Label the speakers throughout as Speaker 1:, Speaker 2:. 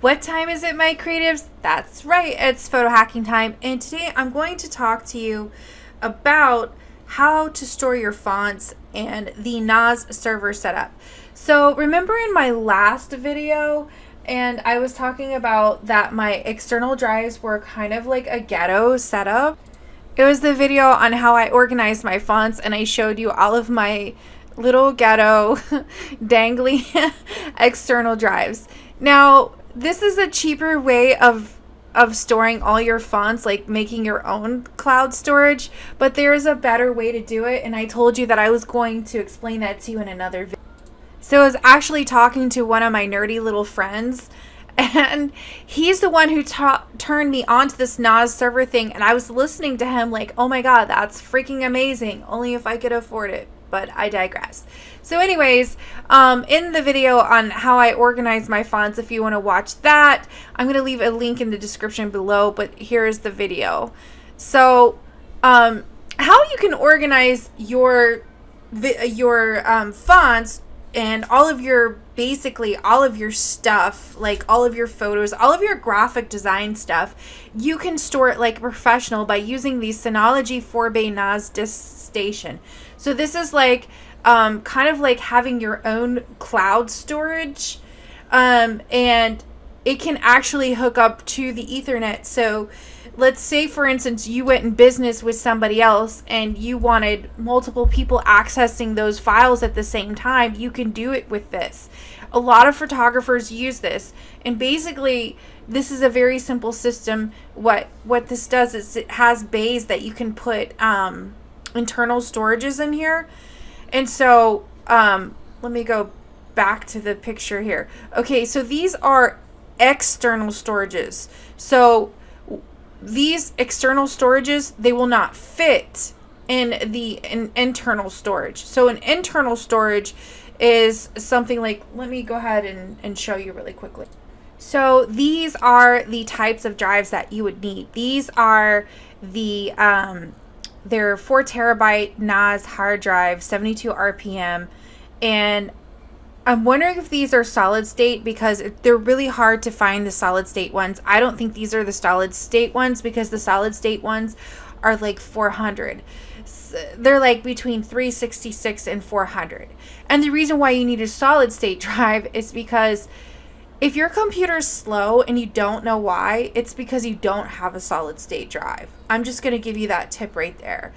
Speaker 1: What time is it, my creatives? That's right, it's photo hacking time, and today I'm going to talk to you about how to store your fonts and the NAS server setup. So remember in my last video, and I was talking about that my external drives were kind of like a ghetto setup. It was the video on how I organized my fonts, and I showed you all of my little ghetto dangly external drives. Now, this is a cheaper way of storing all your fonts, like making your own cloud storage, but there is a better way to do it, and I told you that I was going to explain that to you in another video. So I was actually talking to one of my nerdy little friends, and he's the one who turned me onto this NAS server thing, and I was listening to him like, oh my god, that's freaking amazing, only if I could afford it. But I digress. So anyways, in the video on how I organize my fonts, if you want to watch that, I'm going to leave a link in the description below, but here's the video. So how you can organize your fonts and all of your, basically all of your stuff, like all of your photos, all of your graphic design stuff, you can store it like a professional by using the Synology 4-bay NAS disk station. So this is like kind of like having your own cloud storage, and it can actually hook up to the Ethernet. So let's say, for instance, you went in business with somebody else and you wanted multiple people accessing those files at the same time. You can do it with this. A lot of photographers use this, and basically this is a very simple system. What this does is it has bays that you can put internal storages in here. And so let me go back to the picture here. Okay, so these are external storages. So these external storages, they will not fit in the internal storage. So an internal storage is something like, let me go ahead and show you really quickly. So these are the types of drives that you would need. These are the they're 4 terabyte NAS hard drive, 72 RPM, and I'm wondering if these are solid state because they're really hard to find the solid state ones. I don't think these are the solid state ones because the solid state ones are like 400. They're like between 366 and 400. And the reason why you need a solid state drive is because if your computer's slow and you don't know why, it's because you don't have a solid state drive. I'm just going to give you that tip right there.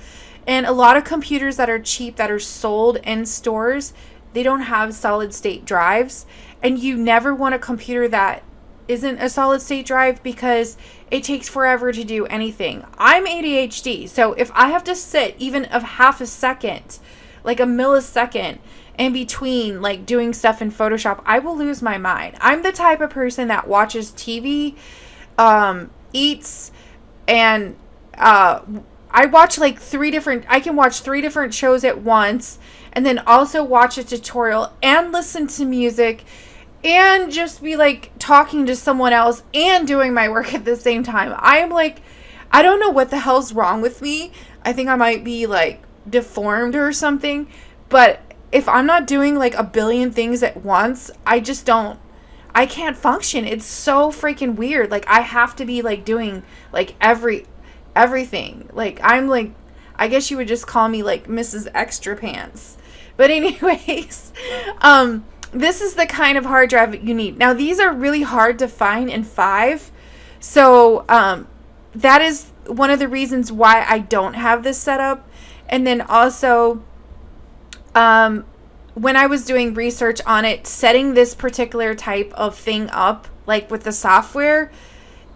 Speaker 1: And a lot of computers that are cheap, that are sold in stores, they don't have solid state drives. And you never want a computer that isn't a solid state drive because it takes forever to do anything. I'm ADHD, so if I have to sit even of half a second, like a millisecond, in between like doing stuff in Photoshop, I will lose my mind. I'm the type of person that watches TV, eats, and I watch like I can watch 3 different shows at once, and then also watch a tutorial and listen to music and just be like talking to someone else and doing my work at the same time. I'm like, I don't know what the hell's wrong with me. I think I might be like deformed or something, but if I'm not doing like a billion things at once, I can't function. It's so freaking weird. Like I have to be like doing like everything. Like I'm like, I guess you would just call me like Mrs. Extra Pants. But anyways, this is the kind of hard drive that you need. Now these are really hard to find in 5. So that is one of the reasons why I don't have this set up. And then also, when I was doing research on it, setting this particular type of thing up, like with the software,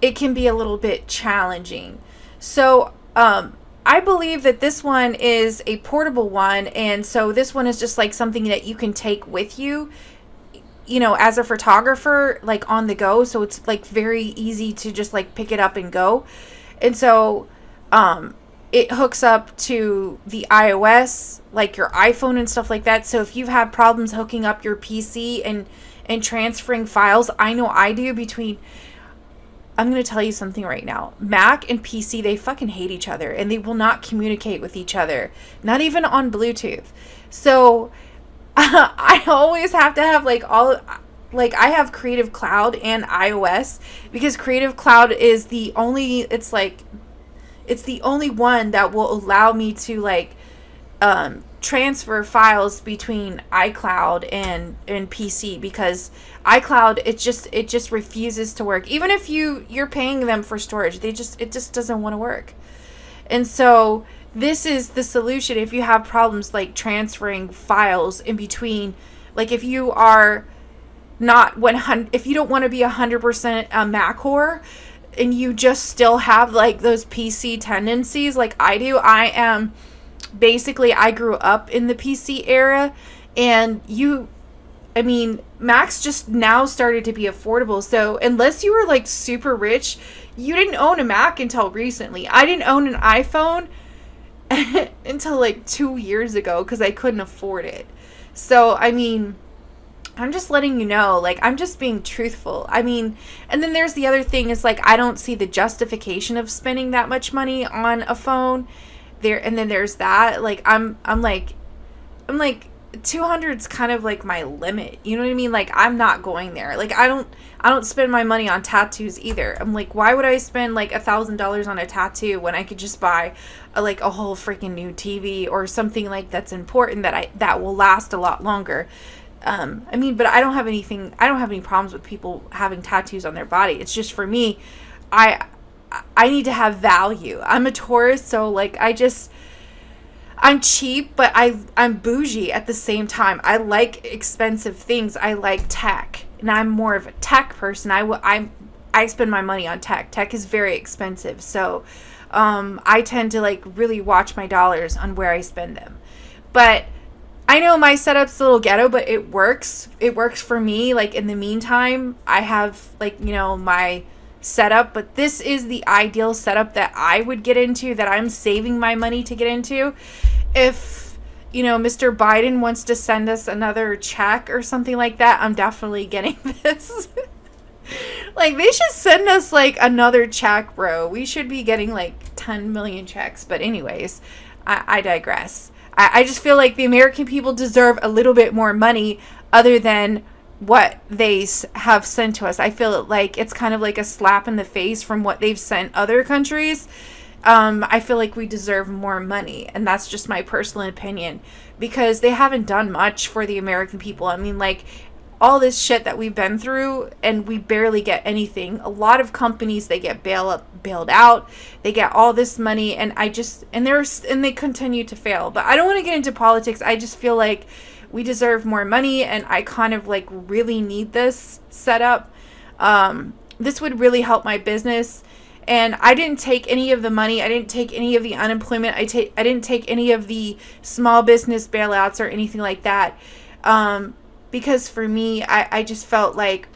Speaker 1: it can be a little bit challenging. So, I believe that this one is a portable one, and so this one is just like something that you can take with you, you know, as a photographer, like on the go. So it's like very easy to just like pick it up and go. And so, it hooks up to the iOS, like your iPhone and stuff like that. So if you've had problems hooking up your PC and transferring files, I know I do I'm going to tell you something right now. Mac and PC, they fucking hate each other and they will not communicate with each other, not even on Bluetooth. So I always have to have like like I have Creative Cloud and iOS, because Creative Cloud is the only, it's the only one that will allow me to like transfer files between iCloud and PC, because iCloud, it just refuses to work. Even if you're paying them for storage, it just doesn't want to work. And so this is the solution if you have problems like transferring files in between. Like if you are not 100, if you don't want to be 100% a Mac whore, and you just still have like those PC tendencies like I do. I grew up in the PC era, and Macs just now started to be affordable. So unless you were like super rich, you didn't own a Mac until recently. I didn't own an iPhone until like 2 years ago because I couldn't afford it. So, I'm just letting you know, like, I'm just being truthful. And then there's the other thing is, like, I don't see the justification of spending that much money on a phone there. And then there's that, like, I'm like 200's kind of like my limit. You know what I mean? Like, I'm not going there. Like, I don't spend my money on tattoos either. I'm like, why would I spend like $1,000 on a tattoo when I could just buy a whole freaking new TV or something like that's important that will last a lot longer. But I don't have any problems with people having tattoos on their body. It's just, for me, I need to have value. I'm a Taurus, so like I'm cheap, but I'm bougie at the same time. I like expensive things. I like tech, and I'm more of a tech person. I spend my money on tech. Tech is very expensive, so I tend to like really watch my dollars on where I spend them. But I know my setup's a little ghetto, but it works. It works for me. Like, in the meantime, I have my setup, but this is the ideal setup that I would get into, that I'm saving my money to get into. If Mr. Biden wants to send us another check or something like that, I'm definitely getting this. Like, they should send us like another check, bro. We should be getting like 10 million checks. But anyways, I digress. I just feel like the American people deserve a little bit more money other than what they have sent to us. I feel like it's kind of like a slap in the face from what they've sent other countries. I feel like we deserve more money, and that's just my personal opinion, because they haven't done much for the American people. like, all this shit that we've been through, and we barely get anything. A lot of companies, they get bailed out. They get all this money, and they continue to fail. But I don't want to get into politics. I just feel like we deserve more money, and I kind of like really need this setup. This would really help my business. And I didn't take any of the money. I didn't take any of the unemployment. I didn't take any of the small business bailouts or anything like that. Because for me, I just felt like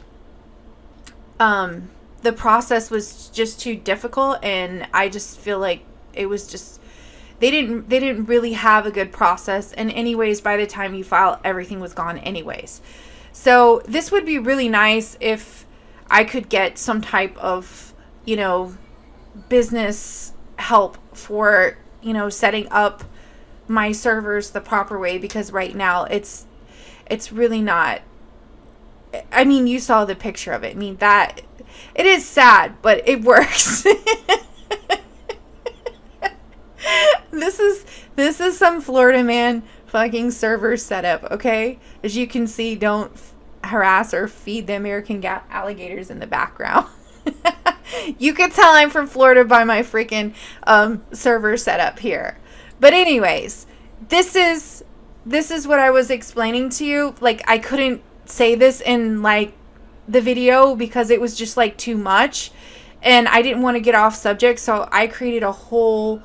Speaker 1: the process was just too difficult, and I just feel like it was just, they didn't really have a good process. And anyways, by the time you file, everything was gone anyways. So this would be really nice if I could get some type of business help for setting up my servers the proper way, because right now it's really not. You saw the picture of it. That it is sad, but it works. This is some Florida man fucking server setup, okay? As you can see, don't harass or feed the American alligators in the background. You could tell I'm from Florida by my freaking server setup here. But anyways, this is what I was explaining to you. Like, I couldn't say this in like the video because it was just like too much, and I didn't want to get off subject, so I created a whole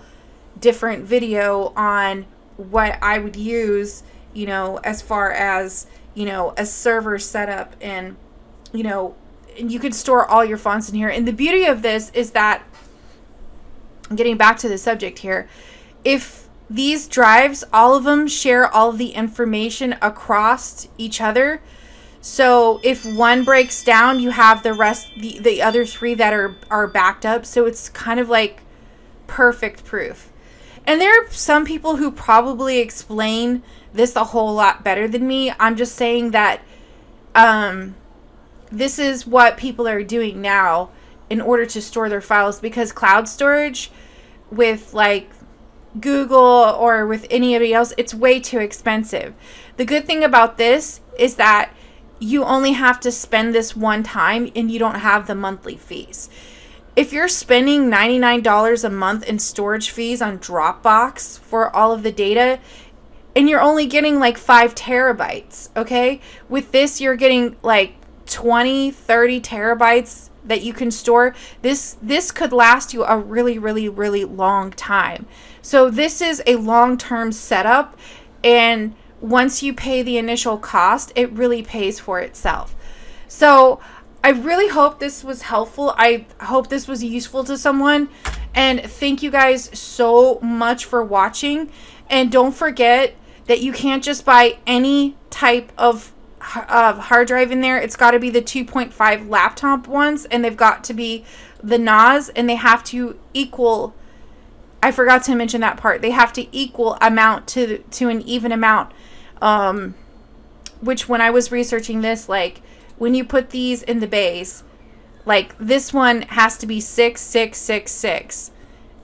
Speaker 1: different video on what I would use, as far as, a server setup, and and you can store all your fonts in here. And the beauty of this is that, getting back to the subject here, if these drives, all of them share all of the information across each other. So if one breaks down, you have the rest, the other three that are backed up. So it's kind of like perfect proof. And there are some people who probably explain this a whole lot better than me. I'm just saying that this is what people are doing now in order to store their files, because cloud storage with like Google or with anybody else, it's way too expensive. The good thing about this is that you only have to spend this one time and you don't have the monthly fees. If you're spending $99 a month in storage fees on Dropbox for all of the data, and you're only getting like 5 terabytes, okay? With this, you're getting like 20, 30 terabytes that you can store. This could last you a really, really, really long time. So this is a long-term setup, and once you pay the initial cost, it really pays for itself. So I really hope this was helpful. I hope this was useful to someone. And thank you guys so much for watching. And don't forget that you can't just buy any type of hard drive in there. It's got to be the 2.5 laptop ones, and they've got to be the NAS, and they have to equal, I forgot to mention that part, they have to equal amount to an even amount. Which when I was researching this, like when you put these in the bays, like this one has to be 6666.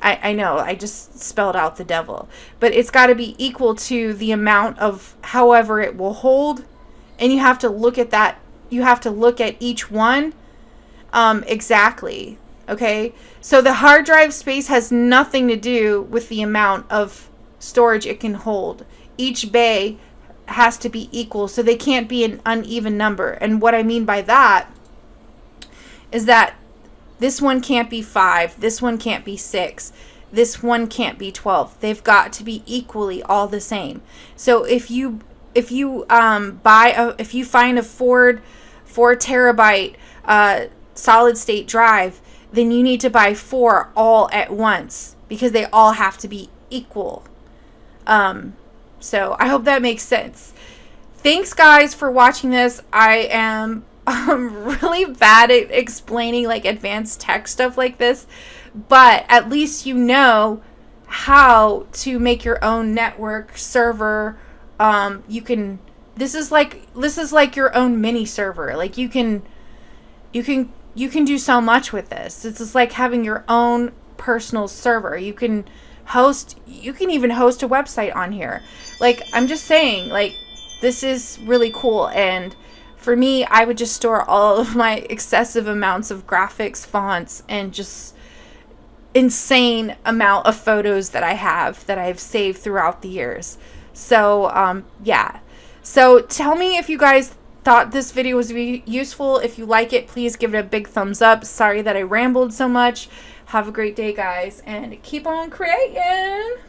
Speaker 1: I know, I just spelled out the devil. But it's got to be equal to the amount of however it will hold. And you have to look at that. You have to look at each one exactly. Okay? So the hard drive space has nothing to do with the amount of storage it can hold. Each bay has to be equal, so they can't be an uneven number. And what I mean by that is that this one can't be 5, this one can't be 6, this one can't be 12. They've got to be equally all the same. So if you find a 4 terabyte solid state drive, then you need to buy 4 all at once, because they all have to be equal. So I hope that makes sense. Thanks guys for watching this. I am really bad at explaining like advanced tech stuff like this, but at least you know how to make your own network server. This is like your own mini server. Like you can do so much with this. It's just like having your own personal server. You can even host a website on here. Like, I'm just saying, like, this is really cool. And for me, I would just store all of my excessive amounts of graphics, fonts, and just insane amount of photos that I've saved throughout the years. So, yeah. So tell me if you guys thought this video was useful. If you like it, please give it a big thumbs up. Sorry that I rambled so much. Have a great day, guys, and keep on creating.